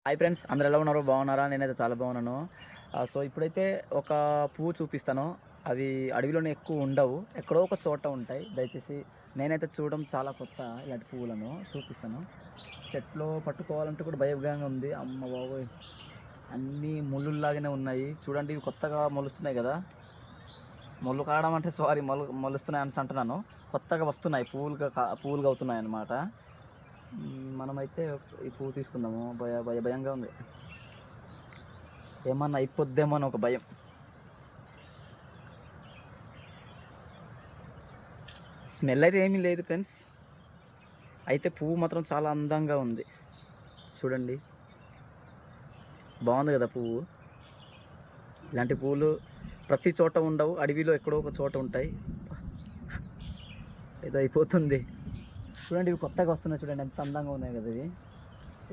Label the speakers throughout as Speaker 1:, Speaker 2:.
Speaker 1: Hi friends, అందరూ ఎలా ఉన్నారు? బాగున్నారా? నేనైతే చాలా బాగున్నాను. సో, ఇప్పుడైతే ఒక పువ్వు చూపిస్తాను. అవి అడవిలోనే ఎక్కువ ఉండవు. ఎక్కడో ఒక చోట ఉంటాయి. దయచేసి నేనైతే చూడడం చాలా కొత్త ఇలాంటి పువ్వులను చూపిస్తాను. చెట్లో పట్టుకోవాలంటే కూడా భయంగా ఉంది. అమ్మ బాబోయ్! అన్నీ ముళ్ళుల్లాగానే ఉన్నాయి. చూడండి, ఇవి కొత్తగా మొలుస్తున్నాయి కదా! మొల్లు కావడం అంటే సారీ మొలుస్తున్నాయి అనేసి అంటున్నాను. కొత్తగా వస్తున్నాయి. పువ్వులుగా అవుతున్నాయన్నమాట. మనమైతే ఈ పువ్వు తీసుకుందాము. భయంగా ఉంది. ఏమన్నా అయిపోద్దేమో అని ఒక భయం. స్మెల్ అయితే ఏమీ లేదు ఫ్రెండ్స్. అయితే పువ్వు మాత్రం చాలా అందంగా ఉంది. చూడండి, బాగుంది కదా పువ్వు. ఇలాంటి పువ్వులు ప్రతి చోట ఉండవు. అడవిలో ఎక్కడో ఒక చోట ఉంటాయి. ఏదో అయిపోతుంది. చూడండి, ఇవి కొత్తగా వస్తున్నాయి. చూడండి ఎంత అందంగా ఉన్నాయి కదా ఇవి.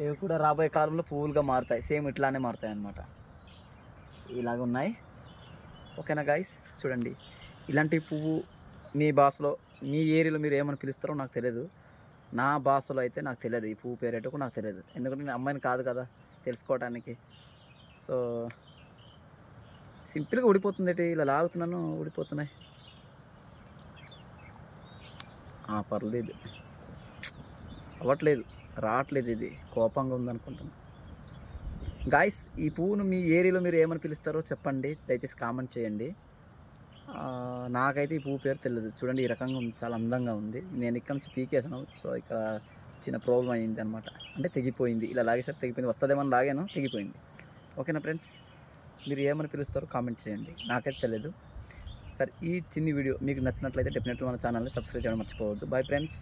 Speaker 1: ఇవి కూడా రాబోయే కాలంలో పువ్వులుగా మారుతాయి. సేమ్ ఇట్లానే మారుతాయి అన్నమాట. ఇలాగ ఉన్నాయి. ఓకేనా గాయ్స్? చూడండి, ఇలాంటి పువ్వు మీ భాషలో, మీ ఏరియాలో మీరు ఏమని పిలుస్తారో నాకు తెలియదు. నా భాషలో అయితే నాకు తెలియదు. ఈ పువ్వు పేరేటో కూడా నాకు తెలియదు. ఎందుకంటే నేను అమ్మాయిని కాదు కదా తెలుసుకోవటానికి. సో, సింపుల్గా ఊడిపోతుంది. ఏంటి ఇలా లాగుతున్నాను, ఊడిపోతున్నాయి. పర్లేదు, అవ్వట్లేదు, రావట్లేదు. ఇది కోపంగా ఉందనుకుంటున్నాను. గాయ్స్, ఈ పువ్వును మీ ఏరియాలో మీరు ఏమని పిలుస్తారో చెప్పండి. దయచేసి కామెంట్ చేయండి. నాకైతే ఈ పువ్వు పేరు తెలియదు. చూడండి, ఈ రకంగా ఉంది. చాలా అందంగా ఉంది. నేను ఇక్కడ నుంచి పీకేసాను. సో, ఇక్కడ చిన్న ప్రాబ్లం అయింది అనమాట. అంటే తెగిపోయింది. ఇలా లాగేసరికి తెగిపోయింది. వస్తుందేమని లాగాను, తెగిపోయింది. ఓకేనా ఫ్రెండ్స్? మీరు ఏమని పిలుస్తారో కామెంట్ చేయండి. నాకైతే తెలియదు. సరే, ఈ చిన్ని వీడియో మీకు నచ్చినట్లయితే డెఫినెట్గా మన ఛానల్ని సబ్స్క్రైబ్ చేయడం మర్చిపోవద్దు. Bye friends.